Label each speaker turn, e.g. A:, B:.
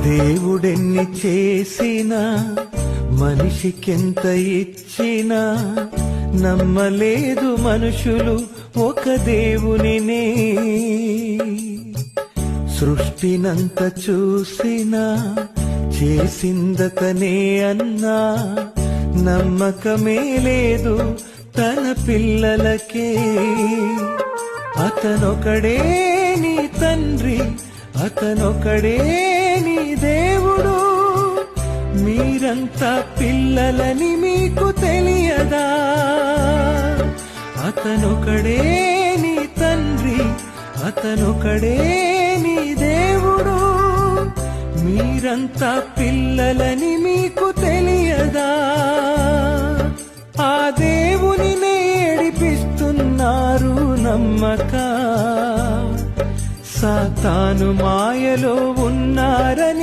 A: దేవుడెన్ని చేసినా మనిషికెంత ఇచ్చినా నమ్మలేదు మనుషులు ఒక దేవునినే. సృష్టినంత చూసినా చేసిందతనే అన్నా నమ్మకమే లేదు తన పిల్లలకే. అతనొకడే నీ తండ్రి, అతనొకడే నీ దేవుడు. మీరంతా పిల్లలని మీకు తెలియదా? అతనొకడే నీ తండ్రి, అతనొకడే నీ దేవుడు. మీరంతా పిల్లలని మీకు తెలియదా? ఆ దేవుని ఏడిపిస్తున్నారు నమ్మక. సాతాను మాయలో ఉన్నారని